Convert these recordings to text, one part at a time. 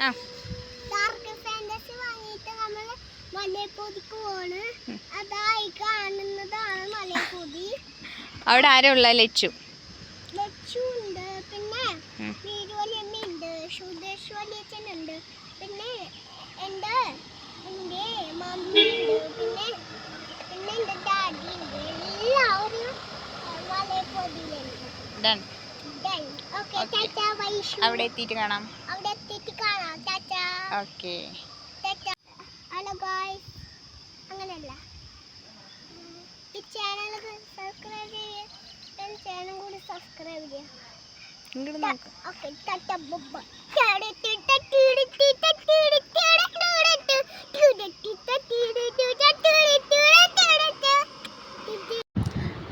ആ dark fantasy വാങ്ങിയിട്ട് നമ്മൾ മലയപ്പൊതിക്ക് പോണ്. അതായി കാണുന്നതാണ് മലയപ്പൊതി. അവിടെ ആരോ ഉള്ള ലച്ചു ഉണ്ട്, പിന്നെ വീരുവലിയുണ്ട്, സുദേശ് പിന്നെ എൻ്റെ മമ്മി ഉണ്ട്, പിന്നെ എൻ്റെ ഡാഡി ഉണ്ട്. എല്ലാവരും മലയപ്പൊതിയിലുണ്ട്. അവിടെ എത്തിയിട്ട് കാണാം. ഓക്കെ. ഹലോ ഗായ്സ്, അങ്ങനെയല്ല ഈ ചാനൽ സബ്സ്ക്രൈബ് ചെയ്യുക, ചാനൽ കൂടി സബ്സ്ക്രൈബ് ചെയ്യുക. Okay, Tata by.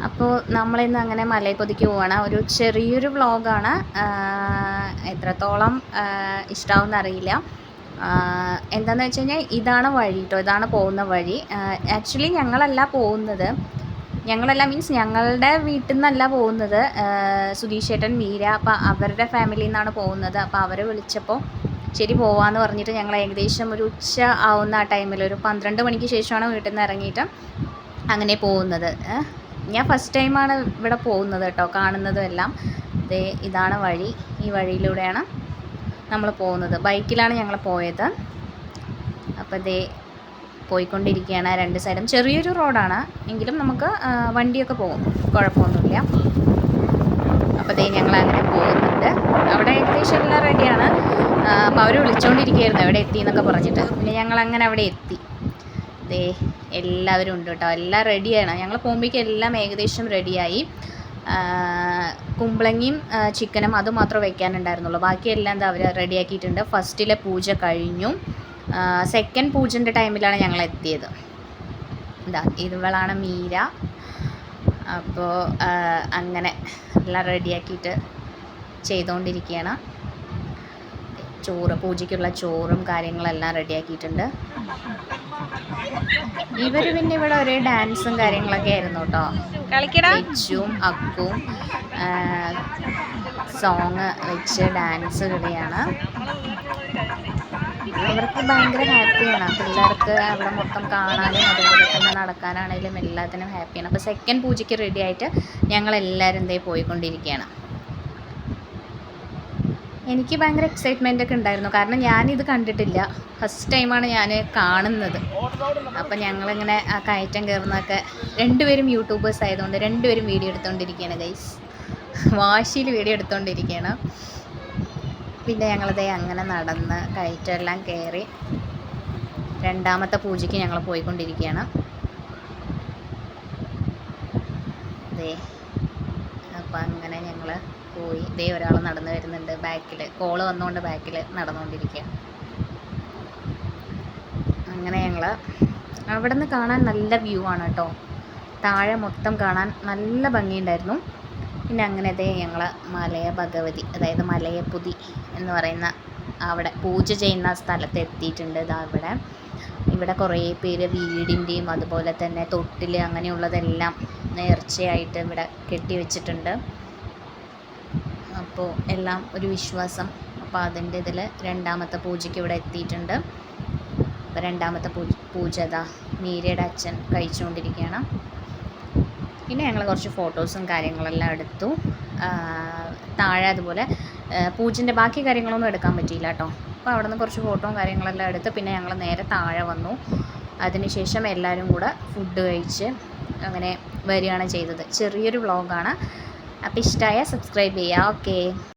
അപ്പോൾ നമ്മളിന്ന് അങ്ങനെ മലയപ്പൊതിക്ക് പോവാണ്. ഒരു ചെറിയൊരു വ്ളോഗാണ്. എത്രത്തോളം ഇഷ്ടമാവുമെന്ന് അറിയില്ല. എന്താണെന്ന് വെച്ച് കഴിഞ്ഞാൽ ഇതാണ് വഴി കേട്ടോ, ഇതാണ് പോകുന്ന വഴി. ആക്ച്വലി ഞങ്ങളല്ല മീൻസ് ഞങ്ങളുടെ വീട്ടിൽ നിന്നല്ല പോകുന്നത്. സുധീഷ് ചേട്ടൻ, മീര, അപ്പോൾ അവരുടെ ഫാമിലിയിൽ നിന്നാണ് പോകുന്നത്. അപ്പോൾ അവരെ വിളിച്ചപ്പോൾ ശരി പോവാമെന്ന് പറഞ്ഞിട്ട് ഞങ്ങൾ ഏകദേശം ഒരു ഉച്ച ആവുന്ന ആ ടൈമിൽ ഒരു 12 മണിക്ക് ശേഷമാണ് വീട്ടിൽ നിന്ന് ഇറങ്ങിയിട്ട് അങ്ങനെ പോകുന്നത്. ഞാൻ ഫസ്റ്റ് ടൈമാണ് ഇവിടെ പോകുന്നത് കേട്ടോ, കാണുന്നതും എല്ലാം. ഇതാണ് വഴി, ഈ വഴിയിലൂടെയാണ് നമ്മൾ പോകുന്നത്. ബൈക്കിലാണ് ഞങ്ങൾ പോയത്. അപ്പോൾ പോയിക്കൊണ്ടിരിക്കുകയാണ്. രണ്ട് സൈഡും ചെറിയൊരു റോഡാണ്, എങ്കിലും നമുക്ക് വണ്ടിയൊക്കെ പോകും, കുഴപ്പമൊന്നുമില്ല. അപ്പോൾ ഞങ്ങൾ അങ്ങനെ പോകുന്നുണ്ട്. അവിടെ ഏകദേശം എല്ലാം റെഡിയാണ്. അപ്പോൾ അവർ വിളിച്ചുകൊണ്ടിരിക്കുകയായിരുന്നു എവിടെ എത്തി എന്നൊക്കെ പറഞ്ഞിട്ട്. പിന്നെ ഞങ്ങളങ്ങനെ അവിടെ എത്തി. എല്ലാവരും ഉണ്ട് കേട്ടോ, എല്ലാം റെഡിയാണ്. ഞങ്ങൾ പോകുമ്പോഴേക്കും എല്ലാം ഏകദേശം റെഡിയായി. കുമ്പളങ്ങിയും ചിക്കനും അത് മാത്രമേ വയ്ക്കാനുണ്ടായിരുന്നുള്ളൂ. ബാക്കിയെല്ലാം അവർ റെഡിയാക്കിയിട്ടുണ്ട്. ഫസ്റ്റിലെ പൂജ കഴിഞ്ഞു. സെക്കൻഡ് പൂജൻ്റെ ടൈമിലാണ് ഞങ്ങൾ എത്തിയത്. ഇവളാണ് മീര. അപ്പോൾ അങ്ങനെ എല്ലാം റെഡിയാക്കിയിട്ട് ചെയ്തുകൊണ്ടിരിക്കുകയാണ്. പൂജയ്ക്കുള്ള ചോറും കാര്യങ്ങളെല്ലാം റെഡിയാക്കിയിട്ടുണ്ട്. ഇവർ പിന്നെ ഇവിടെ ഒരേ ഡാൻസും കാര്യങ്ങളൊക്കെ ആയിരുന്നു കേട്ടോ. ലച്ചുവും അക്കും സോങ് വെച്ച് ഡാൻസ് കളിയാണ്. അവർക്ക് ഭയങ്കര ഹാപ്പിയാണ്. പിള്ളേർക്ക് അവിടെ മൊത്തം കാണാനും അതുപോലെ തന്നെ നടക്കാനാണെങ്കിലും എല്ലാത്തിനും ഹാപ്പിയാണ്. അപ്പോൾ സെക്കൻഡ് പൂജയ്ക്ക് റെഡി ആയിട്ട് ഞങ്ങളെല്ലാവരും പോയിക്കൊണ്ടിരിക്കുകയാണ്. എനിക്ക് ഭയങ്കര എക്സൈറ്റ്മെൻ്റ് ഒക്കെ ഉണ്ടായിരുന്നു, കാരണം ഞാനിത് കണ്ടിട്ടില്ല, ഫസ്റ്റ് ടൈമാണ് ഞാൻ കാണുന്നത്. അപ്പം ഞങ്ങളിങ്ങനെ ആ കയറ്റം കയറുന്നതൊക്കെ, രണ്ടുപേരും യൂട്യൂബേഴ്സ് ആയതുകൊണ്ട് രണ്ടുപേരും വീഡിയോ എടുത്തുകൊണ്ടിരിക്കുകയാണ് ഗൈസ്, വാശിയിൽ വീഡിയോ എടുത്തുകൊണ്ടിരിക്കുകയാണ്. പിന്നെ ഞങ്ങളതേ അങ്ങനെ നടന്ന് കയറ്റമെല്ലാം കയറി രണ്ടാമത്തെ പൂജയ്ക്ക് ഞങ്ങൾ പോയിക്കൊണ്ടിരിക്കുകയാണ്. അപ്പം അങ്ങനെ ഞങ്ങൾ പോയി. ഒരാൾ നടന്നു വരുന്നുണ്ട് ബാക്കിൽ, കോള് വന്നുകൊണ്ട് ബാക്കിൽ നടന്നുകൊണ്ടിരിക്കുക. അങ്ങനെ ഞങ്ങൾ അവിടെ നിന്ന് കാണാൻ നല്ല വ്യൂ ആണ് കേട്ടോ, താഴെ മൊത്തം കാണാൻ നല്ല ഭംഗിയുണ്ടായിരുന്നു. പിന്നെ അങ്ങനെ ഞങ്ങൾ മലയ ഭഗവതി, അതായത് മലയപ്പൊതി എന്ന് പറയുന്ന അവിടെ പൂജ ചെയ്യുന്ന സ്ഥലത്ത് എത്തിയിട്ടുണ്ട്. ഇവിടെ കുറേ പേര് വീടിൻ്റെയും അതുപോലെ തന്നെ തൊട്ടിൽ അങ്ങനെയുള്ളതെല്ലാം നേർച്ചയായിട്ട് ഇവിടെ കെട്ടിവെച്ചിട്ടുണ്ട്. അപ്പോൾ എല്ലാം ഒരു വിശ്വാസം. അപ്പോൾ അതിൻ്റെ ഇതിൽ രണ്ടാമത്തെ പൂജയ്ക്ക് ഇവിടെ എത്തിയിട്ടുണ്ട്. അപ്പോൾ രണ്ടാമത്തെ പൂജ മീരയുടെ അച്ഛൻ കഴിച്ചുകൊണ്ടിരിക്കുകയാണ്. പിന്നെ ഞങ്ങൾ കുറച്ച് ഫോട്ടോസും കാര്യങ്ങളെല്ലാം എടുത്തു. താഴെ അതുപോലെ പൂജൻ്റെ ബാക്കി കാര്യങ്ങളൊന്നും എടുക്കാൻ പറ്റിയില്ല കേട്ടോ. അപ്പോൾ അവിടെ നിന്ന് കുറച്ച് ഫോട്ടോയും കാര്യങ്ങളെല്ലാം എടുത്ത് പിന്നെ ഞങ്ങൾ നേരെ താഴെ വന്നു. അതിനുശേഷം എല്ലാവരും കൂടെ ഫുഡ് കഴിച്ച് അങ്ങനെ വരികയാണ് ചെയ്തത്. ചെറിയൊരു വ്ളോഗാണ്. അപ്പോൾ ഇഷ്ടമായ സബ്സ്ക്രൈബ് ചെയ്യുക. ഓക്കെ.